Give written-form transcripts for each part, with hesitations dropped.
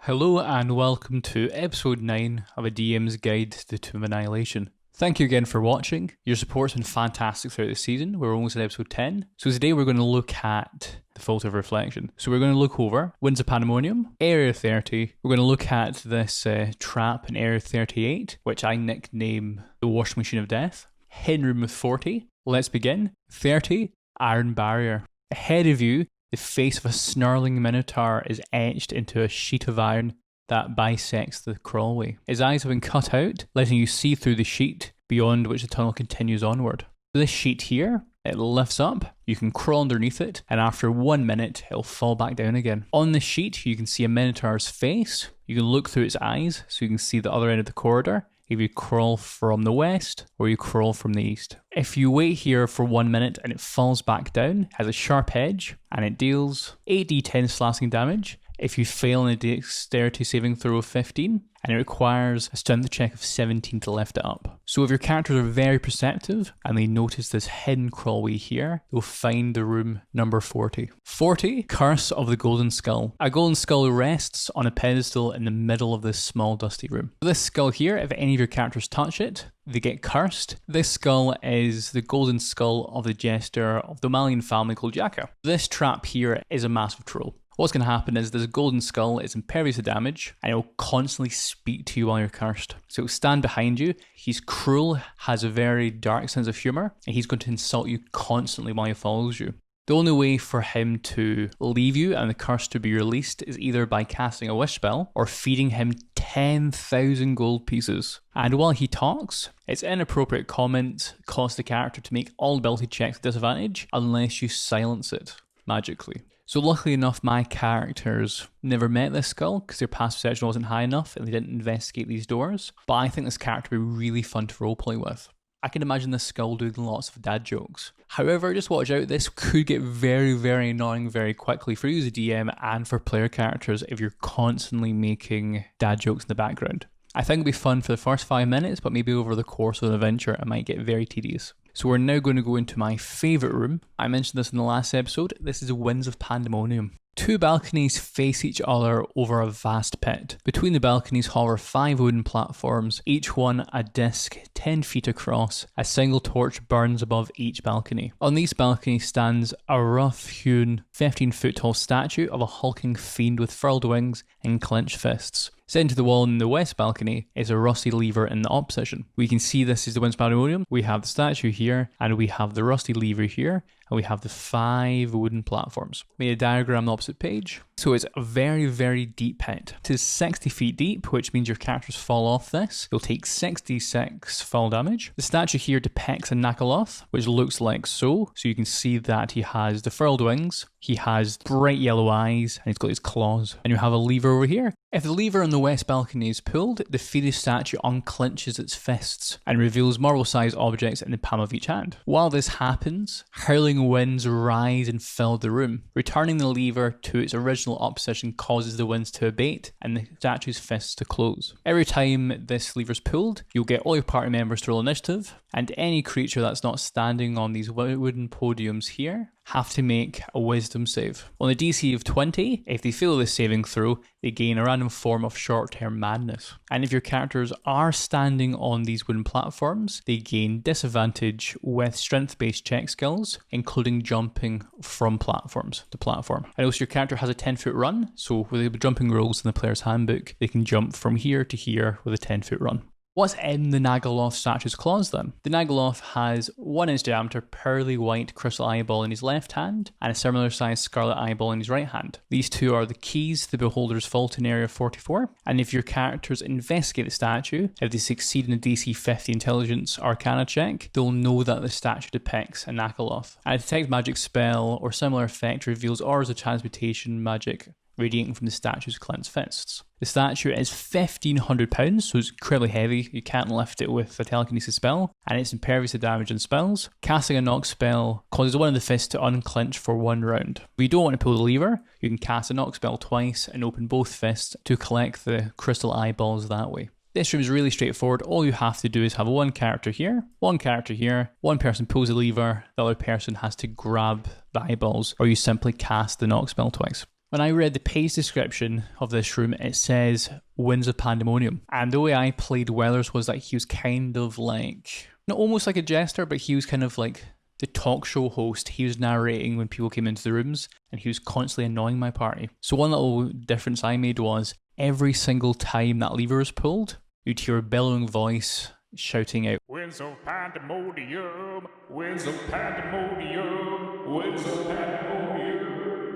Hello and welcome to episode 9 of a DM's Guide to the Tomb of Annihilation. Thank you again for watching. Your support's been fantastic throughout the season. We're almost at episode 10. So today we're going to look at the Fault of Reflection. So we're going to look over Winds of Pandemonium, Area 30. We're going to look at this trap in Area 38, which I nickname the Washing Machine of Death. Hidden Room with 40. Let's begin. 30, Iron Barrier. Ahead of you, the face of a snarling minotaur is etched into a sheet of iron that bisects the crawlway. His eyes have been cut out, letting you see through the sheet, beyond which the tunnel continues onward. This sheet here, it lifts up, you can crawl underneath it, and after 1 minute, it'll fall back down again. On the sheet, you can see a minotaur's face. You can look through its eyes, so you can see the other end of the corridor. If you crawl from the west or you crawl from the east. If you wait here for 1 minute and it falls back down, it has a sharp edge and it deals 8d10 slashing damage if you fail in a dexterity saving throw of 15, and it requires a strength check of 17 to lift it up. So if your characters are very perceptive and they notice this hidden crawlway here, they'll find the room number 40. 40, Curse of the Golden Skull. A golden skull rests on a pedestal in the middle of this small dusty room. This skull here, if any of your characters touch it, they get cursed. This skull is the golden skull of the jester of the Malian family called Jaka. This trap here is a massive troll. What's going to happen is this golden skull is impervious to damage and it will constantly speak to you while you're cursed. So it'll stand behind you. He's cruel, has a very dark sense of humour, and he's going to insult you constantly while he follows you. The only way for him to leave you and the curse to be released is either by casting a wish spell or feeding him 10,000 gold pieces. And while he talks, its inappropriate comments cause the character to make all ability checks at disadvantage unless you silence it magically. So luckily enough, my characters never met this skull because their past perception wasn't high enough and they didn't investigate these doors. But I think this character would be really fun to roleplay with. I can imagine this skull doing lots of dad jokes. However, just watch out, this could get very, very annoying very quickly for you as a DM and for player characters if you're constantly making dad jokes in the background. I think it'll be fun for the first 5 minutes, but maybe over the course of an adventure it might get very tedious. So we're now going to go into my favourite room. I mentioned this in the last episode. This is Winds of Pandemonium. 2 balconies face each other over a vast pit. Between the balconies hover 5 wooden platforms, each one a disc 10 feet across. A single torch burns above each balcony. On these balconies stands a rough-hewn 15-foot tall statue of a hulking fiend with furled wings and clenched fists. Set into the wall in the west balcony is a rusty lever in the opposition. We can see this is the Winds of Pandemonium. We have the statue here, and we have the rusty lever here, and we have the 5 wooden platforms. Made a diagram on the opposite page. So it's a very, very deep pit. It is 60 feet deep, which means your characters fall off this. You'll take 66 fall damage. The statue here depicts a Nakaloth, which looks like so. So you can see that he has the furled wings, he has bright yellow eyes, and he's got his claws. And you have a lever over here. If the lever on the west balcony is pulled, the faded statue unclenches its fists and reveals marble-sized objects in the palm of each hand. While this happens, howling winds rise and fill the room. Returning the lever to its original opposition causes the winds to abate and the statue's fists to close. Every time this lever's pulled, you'll get all your party members to roll initiative, and any creature that's not standing on these wooden podiums here have to make a wisdom save. On a DC of 20, if they fail this saving throw, they gain a random form of short-term madness. And if your characters are standing on these wooden platforms, they gain disadvantage with strength-based check skills, including jumping from platforms to platform. And also your character has a 10-foot run, so with the jumping rules in the player's handbook, they can jump from here to here with a 10-foot run. What's in the Nakaloth statue's claws then? The Nakaloth has 1 inch diameter pearly white crystal eyeball in his left hand and a similar sized scarlet eyeball in his right hand. These 2 are the keys to the Beholder's Vault in Area 44, and if your characters investigate the statue, if they succeed in a DC 50 Intelligence Arcana check, they'll know that the statue depicts a Nakaloth. And a detect magic spell or similar effect reveals auras of transmutation magic radiating from the statue's clenched fists. The statue is £1,500, so it's incredibly heavy. You can't lift it with a telekinesis spell, and it's impervious to damage and spells. Casting a knock spell causes one of the fists to unclench for 1 round. If you don't want to pull the lever, you can cast a knock spell twice and open both fists to collect the crystal eyeballs that way. This room is really straightforward. All you have to do is have 1 character here, 1 character here, 1 person pulls the lever, the other person has to grab the eyeballs, or you simply cast the knock spell twice. When I read the page description of this room, it says Winds of Pandemonium. And the way I played Wellers was that he was kind of like, not almost like a jester, but he was kind of like the talk show host. He was narrating when people came into the rooms, and he was constantly annoying my party. So one little difference I made was every single time that lever was pulled, you'd hear a bellowing voice shouting out, "Winds of Pandemonium, Winds of Pandemonium, Winds of Pandemonium."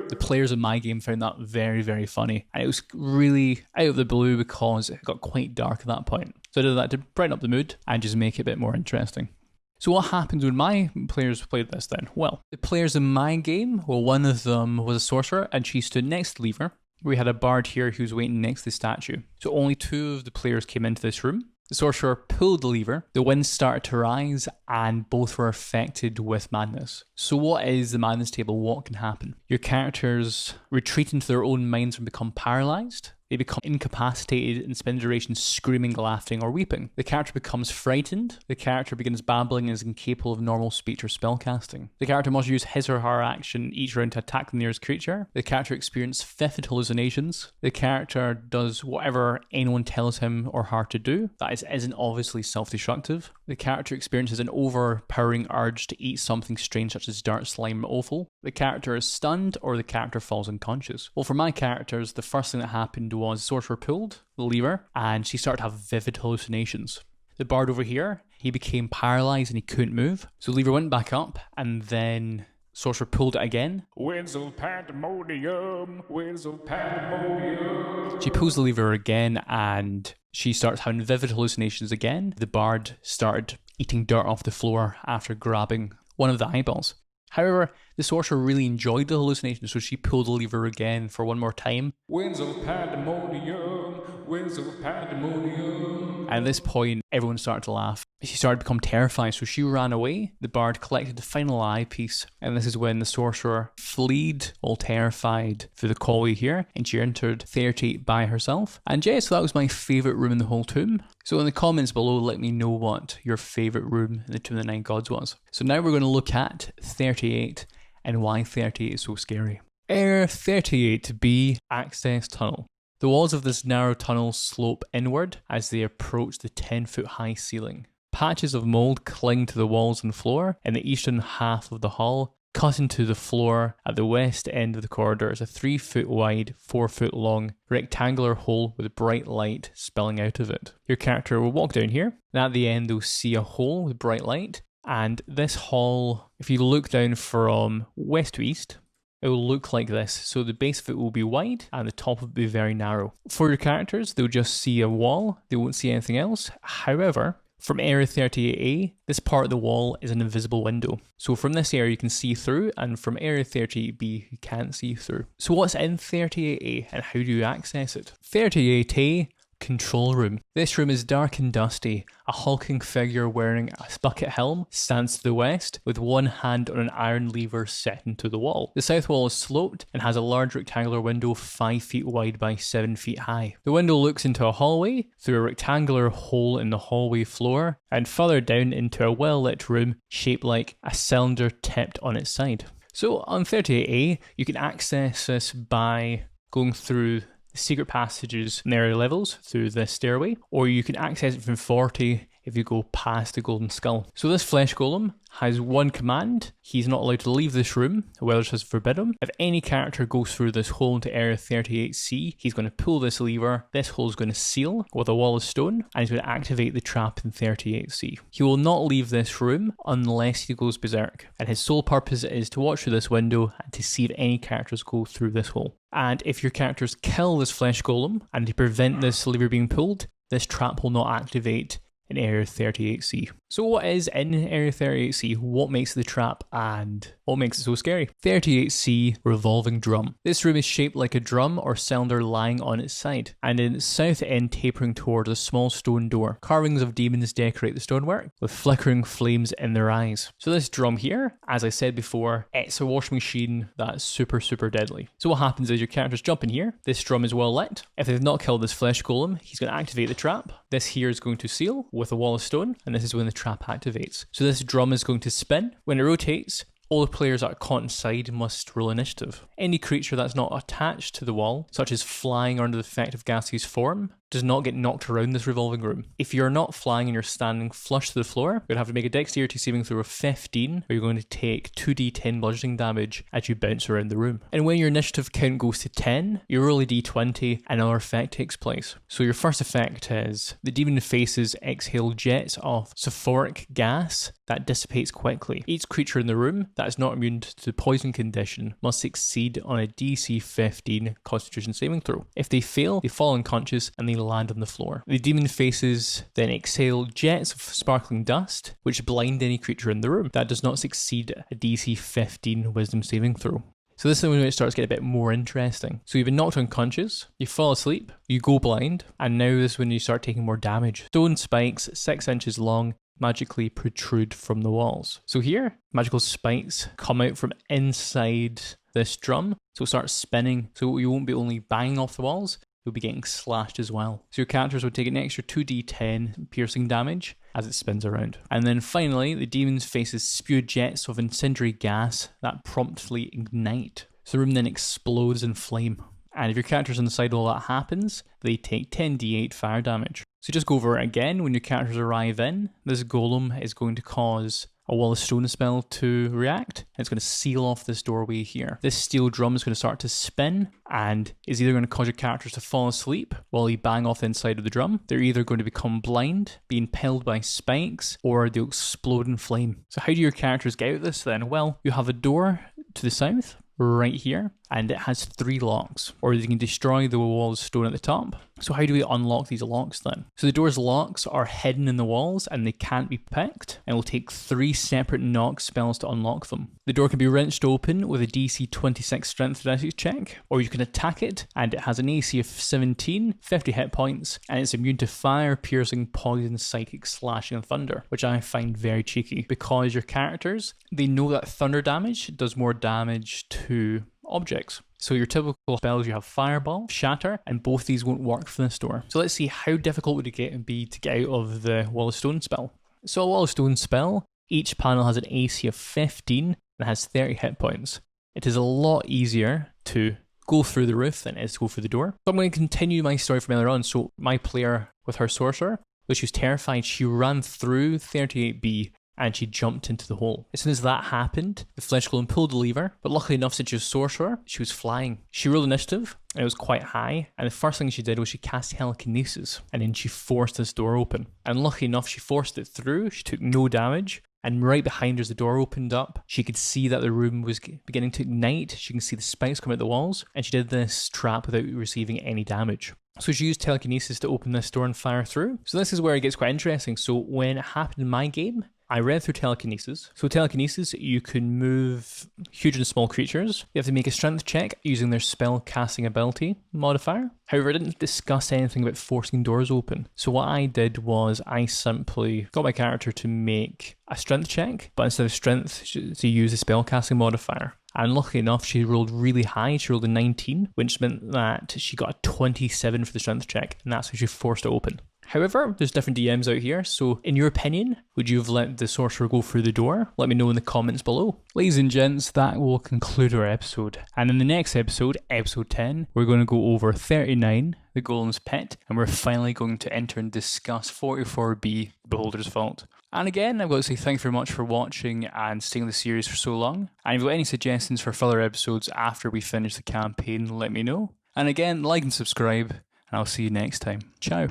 The players in my game found that very, very funny. And it was really out of the blue because it got quite dark at that point. So I did that to brighten up the mood and just make it a bit more interesting. So what happened when my players played this then? Well, the players in my game, well, one of them was a sorcerer and she stood next to the lever. We had a bard here who was waiting next to the statue. So only 2 of the players came into this room. The sorcerer pulled the lever, the winds started to rise, and both were affected with madness. So what is the madness table? What can happen? Your characters retreat into their own minds and become paralysed. They become incapacitated and spend duration screaming, laughing, or weeping. The character becomes frightened. The character begins babbling and is incapable of normal speech or spellcasting. The character must use his or her action each round to attack the nearest creature. The character experiences vivid hallucinations. The character does whatever anyone tells him or her to do. That isn't obviously self-destructive. The character experiences an overpowering urge to eat something strange such as dirt, slime, or offal. The character is stunned or the character falls unconscious. Well, for my characters, the first thing that happened was the sorcerer pulled the lever and she started to have vivid hallucinations. The bard over here, he became paralysed and he couldn't move. So the lever went back up and then sorcerer pulled it again. Winds of Pandemonium, Winds of Pandemonium. She pulls the lever again and she starts having vivid hallucinations again. The bard started eating dirt off the floor after grabbing one of the eyeballs. However, the sorcerer really enjoyed the hallucination, so she pulled the lever again for one more time. Winds of Pandemonium, Winds of Pandemonium. And at this point, everyone started to laugh. She started to become terrified, so she ran away. The bard collected the final eyepiece, and this is when the sorcerer fled, all terrified, through the hallway here, and she entered 38 by herself. And yeah, so that was my favourite room in the whole tomb. So in the comments below, let me know what your favourite room in the Tomb of the Nine Gods was. So now we're going to look at 38 and why 38 is so scary. Area 38B, Access Tunnel. The walls of this narrow tunnel slope inward as they approach the 10-foot high ceiling. Patches of mould cling to the walls and floor. In the eastern half of the hall, cut into the floor at the west end of the corridor is a 3-foot wide, 4-foot long rectangular hole with bright light spilling out of it. Your character will walk down here, and at the end they'll see a hole with bright light. And this hall, if you look down from west to east, it will look like this. So the base of it will be wide and the top will be very narrow. For your characters, they'll just see a wall. They won't see anything else. However, from Area 38A, this part of the wall is an invisible window. So from this area you can see through, and from Area 38B you can't see through. So what's in 38A and how do you access it? 38A, Control Room. This room is dark and dusty. A hulking figure wearing a bucket helm stands to the west with one hand on an iron lever set into the wall. The south wall is sloped and has a large rectangular window 5 feet wide by 7 feet high. The window looks into a hallway through a rectangular hole in the hallway floor and further down into a well-lit room shaped like a cylinder tipped on its side. So on 38A, you can access this by going through the secret passages in the area levels through this stairway, or you can access it from 40 if you go past the golden skull. So this flesh golem has one command. He's not allowed to leave this room. Wellers has forbid him. If any character goes through this hole into area 38C, he's going to pull this lever. This hole is going to seal with a wall of stone, and he's going to activate the trap in 38C. He will not leave this room unless he goes berserk, and his sole purpose is to watch through this window and to see if any characters go through this hole. And if your characters kill this flesh golem and to prevent this lever being pulled, this trap will not activate in Area 38C. So what is in Area 38C? What makes the trap and what makes it so scary? 38C, Revolving Drum. This room is shaped like a drum or cylinder lying on its side, and in its south end tapering towards a small stone door. Carvings of demons decorate the stonework with flickering flames in their eyes. So this drum here, as I said before, it's a washing machine that's super deadly. So what happens is your characters jump in here. This drum is well lit. If they've not killed this flesh golem, he's going to activate the trap. This here is going to seal with a wall of stone, and this is when the trap activates. So this drum is going to spin. When it rotates, All the players that are caught inside must roll initiative. Any creature that's not attached to the wall, such as flying or under the effect of gaseous form, does not get knocked around this revolving room. If you're not flying and you're standing flush to the floor, you're going to have to make a dexterity saving throw of 15, or you're going to take 2d10 bludgeoning damage as you bounce around the room. And when your initiative count goes to 10, you roll a d20 and another effect takes place. So your first effect is the demon faces exhale jets of sulfuric gas that dissipates quickly. Each creature in the room that is not immune to the poison condition must succeed on a DC 15 Constitution saving throw. If they fail, they fall unconscious and they land on the floor. The demon faces then exhale jets of sparkling dust, which blind any creature in the room that does not succeed a DC 15 Wisdom saving throw. So this is when it starts to get a bit more interesting. So you've been knocked unconscious, you fall asleep, you go blind, and now this is when you start taking more damage. Stone spikes 6 inches long magically protrude from the walls. So here, magical spikes come out from inside this drum, so it starts spinning, so you won't be only banging off the walls, you'll be getting slashed as well. So your characters will take an extra 2d10 piercing damage as it spins around. And then finally, the demons faces spew jets of incendiary gas that promptly ignite. So the room then explodes in flame. And if your character's on the side while that happens, they take 10d8 fire damage. So just go over it again. When your characters arrive in, this golem is going to cause a wall of stone spell to react, and it's going to seal off this doorway here. This steel drum is going to start to spin and is either going to cause your characters to fall asleep while you bang off the inside of the drum. They're either going to become blind, be impaled by spikes, or they'll explode in flame. So how do your characters get out of this then? Well, you have a door to the south right here, and it has 3 locks, or you can destroy the wall of stone at the top. So how do we unlock these locks then? So the door's locks are hidden in the walls and they can't be picked, and it will take 3 separate knock spells to unlock them. The door can be wrenched open with a DC 26 strength athletics check, or you can attack it, and it has an AC of 17, 50 hit points, and it's immune to fire, piercing, poison, psychic, slashing, and thunder, which I find very cheeky, because your characters, they know that thunder damage does more damage to objects. So your typical spells, you have Fireball, Shatter, and both these won't work for this door. So let's see, how difficult would it be to get out of the Wall of Stone spell? So a Wall of Stone spell, each panel has an AC of 15 and has 30 hit points. It is a lot easier to go through the roof than it is to go through the door. So I'm going to continue my story from earlier on. So my player with her sorcerer, which she was terrified, she ran through 38B and she jumped into the hole. As soon as that happened, the flesh golem pulled the lever, but luckily enough, since she was sorcerer, she was flying. She rolled initiative, and it was quite high, and the first thing she did was she cast telekinesis, and then she forced this door open. And luckily enough, she forced it through, she took no damage, and right behind her as the door opened up, she could see that the room was beginning to ignite, she can see the spikes come out the walls, and she did this trap without receiving any damage. So she used telekinesis to open this door and fire through. So this is where it gets quite interesting. So when it happened in my game, I read through telekinesis. So telekinesis, you can move huge and small creatures. You have to make a strength check using their spell casting ability modifier. However, I didn't discuss anything about forcing doors open. So what I did was I simply got my character to make a strength check, but instead of strength, to use the spell casting modifier. And luckily enough, she rolled really high. She rolled a 19, which meant that she got a 27 for the strength check, and that's how she forced it open. However, there's different DMs out here, so in your opinion, would you have let the sorcerer go through the door? Let me know in the comments below. Ladies and gents, that will conclude our episode. And in the next episode, episode 10, we're going to go over 39, the Golem's Pit, and we're finally going to enter and discuss 44B, the Beholder's Vault. And again, I've got to say thank you very much for watching and staying in the series for so long. And if you've got any suggestions for further episodes after we finish the campaign, let me know. And again, like and subscribe, and I'll see you next time. Ciao.